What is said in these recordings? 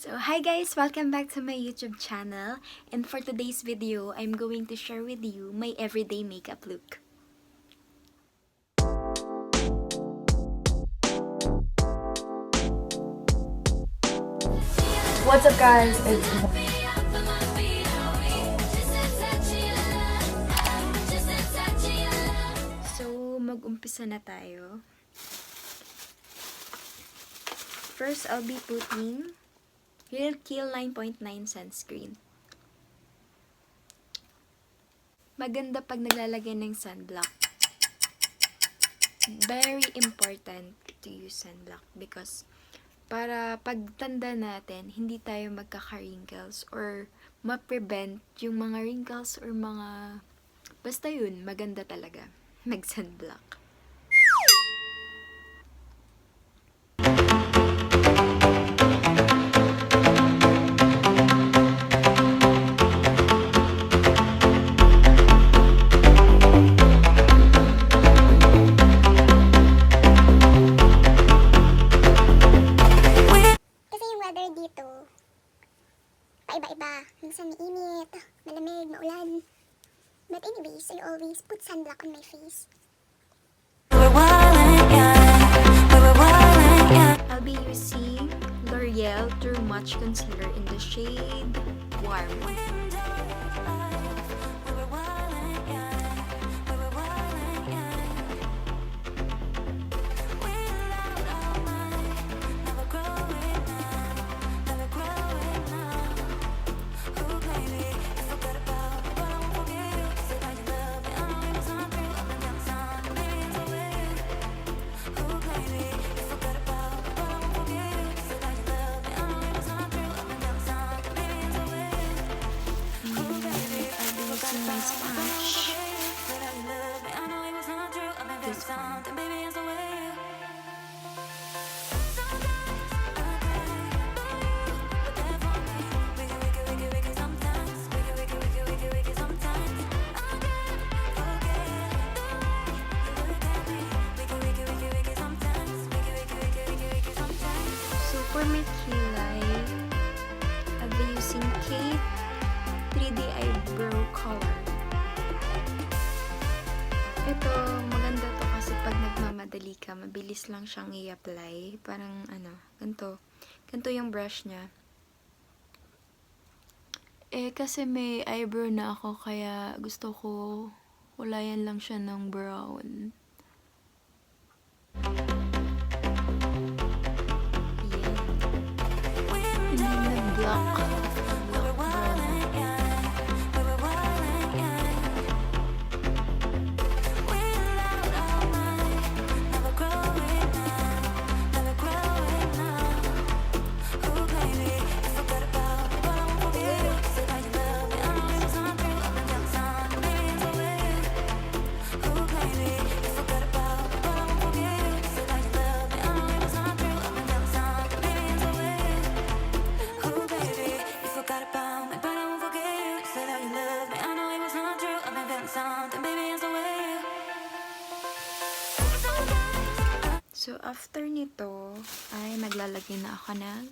So, hi guys! Welcome back to my YouTube channel. And for today's video, I'm going to share with you my everyday makeup look. What's up guys? So, mag-umpisa na tayo. First, I'll be putting Real Kill 9.9 Sunscreen. Maganda pag naglalagay ng sunblock. Very important to use sunblock because para pagtanda natin, hindi tayo magkaka-wrinkles or ma-prevent yung mga wrinkles or mga... Basta yun, maganda talaga mag-sunblock. Dito, paiba-iba. Minsan mainit, malamig, maulan. But anyways, I always put sunblock on my face. I'll be using L'Oreal True Match Concealer in the shade Warm. My sponge. This one. So for my kilay, I'll be using Kate 3D Eyebrow Color. Ito, maganda to kasi pag nagmamadali ka, mabilis lang siyang i-apply. Parang ganito. Ganito yung brush niya. Kasi may eyebrow na ako, kaya gusto ko kulayan lang siya ng brown. Yan. Hindi na black. So, after nito, ay maglalagay na ako ng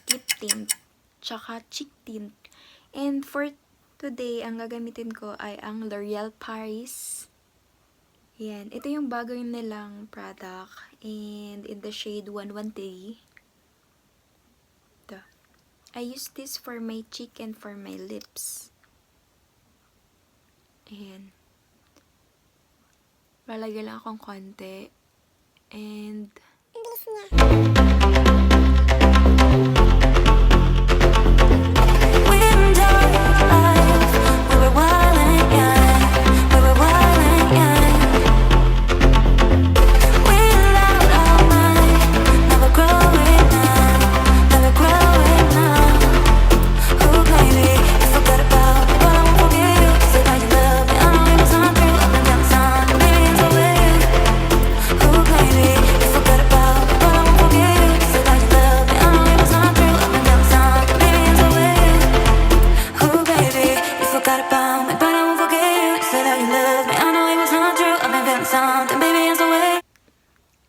lip tint, tsaka cheek tint. And for today, ang gagamitin ko ay ang Loreal Paris. Yan. Ito yung bago nilang product. And in the shade 113. Ito. I use this for my cheek and for my lips. Ayan. Lalagay lang akong konti. And... Ang bilis niya.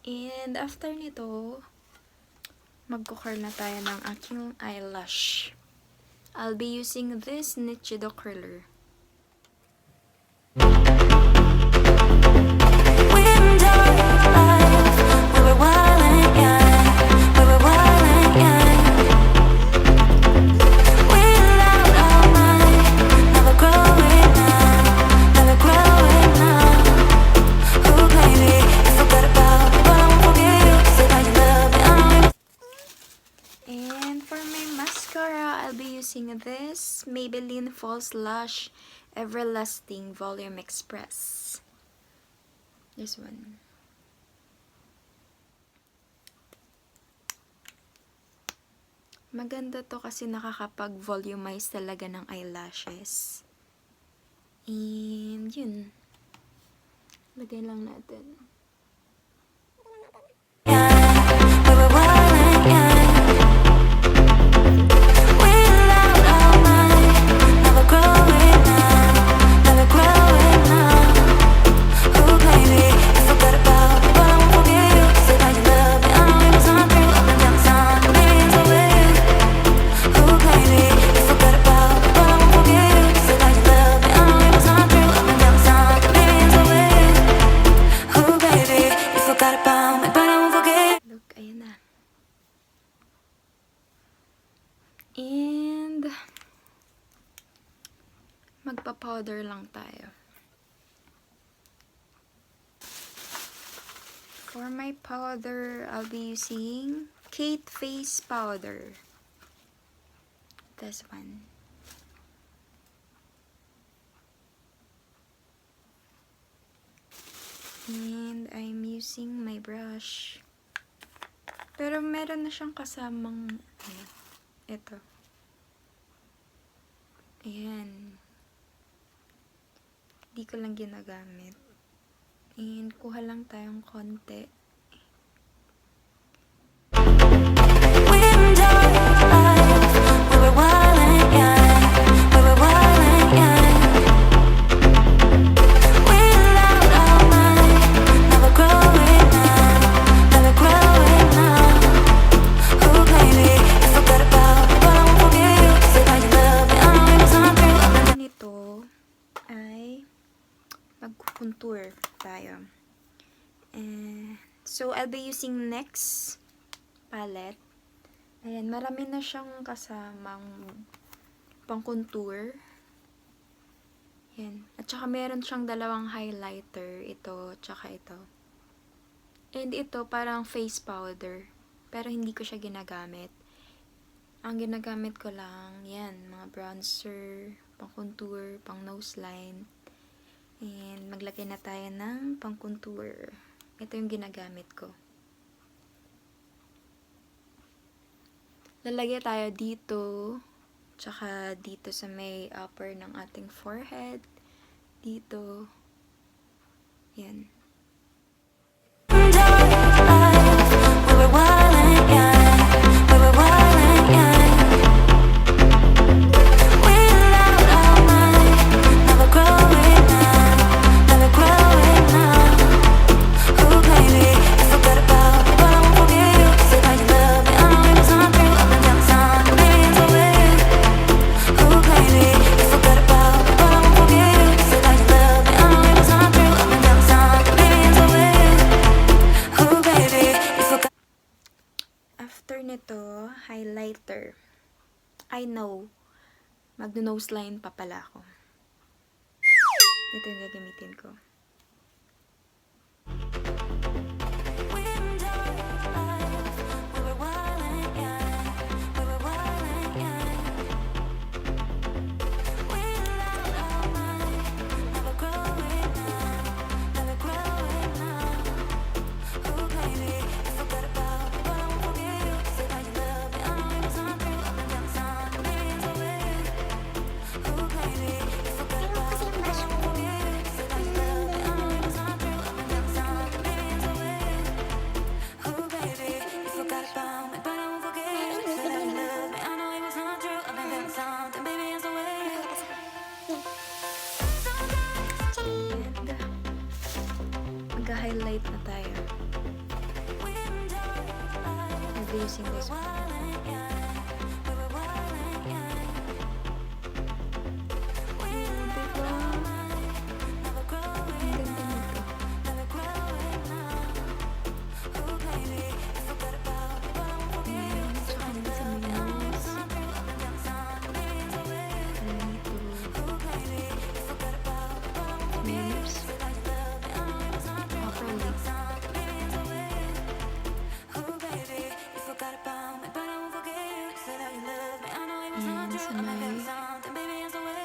And after nito, magko-curl na tayo ng aking eyelash. I'll be using this Nichido curler. And for my mascara, I'll be using this Maybelline False Lash Everlasting Volume Express. This one. Maganda to kasi nakakapag-volumize talaga ng eyelashes. And yun. Lagay lang natin. And magpa-powder lang tayo. For my powder, I'll be using Kate Face Powder. This one. And I'm using my brush. Pero meron na siyang kasamang ito. Ayan. Di ko lang ginagamit. And kuha lang tayong konti. Contour tayo. So, I'll be using Nyx Palette. Ayan, marami na siyang kasamang pang-contour. Ayan. At saka meron siyang dalawang highlighter. Ito, tsaka ito. And ito, parang face powder. Pero hindi ko siya ginagamit. Ang ginagamit ko lang, yan, mga bronzer, pang-contour, pang-nose line. And maglagay na tayo ng pang-contour. Ito yung ginagamit ko. Lalagay tayo dito, tsaka dito sa may upper ng ating forehead. Dito. Yan. After nito, highlighter. I know, mag-nose line pa pala ako. Ito yung gagamitin ko. Mag-highlight na tayo. be using this one.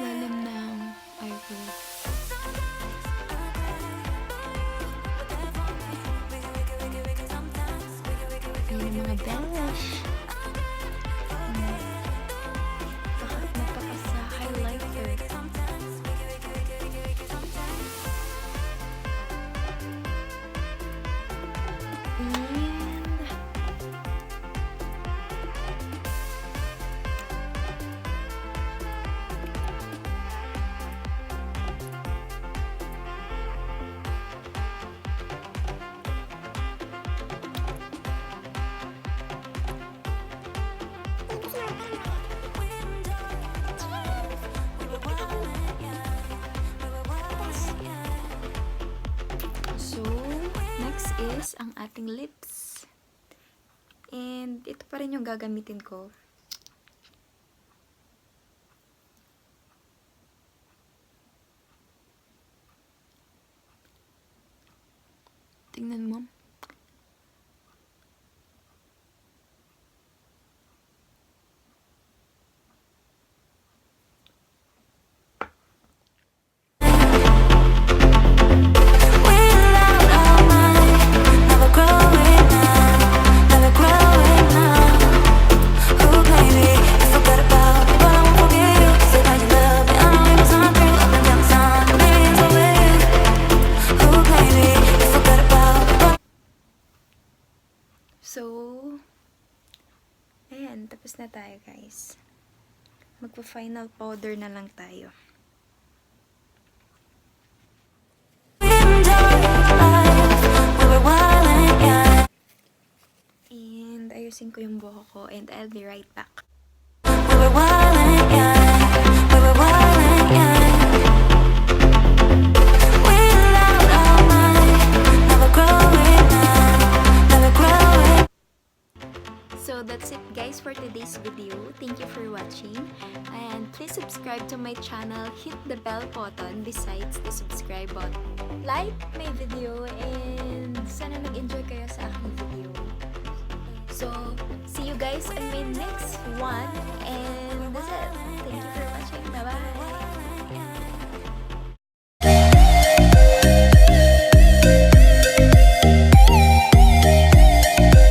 Lalim ng eyebrow. Ayan yung mga blush. Napaka sa highlighter. So, next is ang ating lips. And ito pa rin yung gagamitin ko. Tingnan mo. So, ayan, tapos na tayo guys. Magpa-final powder na lang tayo. And ayusin ko yung buhok ko and I'll be right back. So that's it guys for today's video. Thank you for watching. And please subscribe to my channel. Hit the bell button besides the subscribe button. Like my video and sana nag-enjoy kayo sa aking video. So, see you guys on my next one. And that's it. Thank you for watching.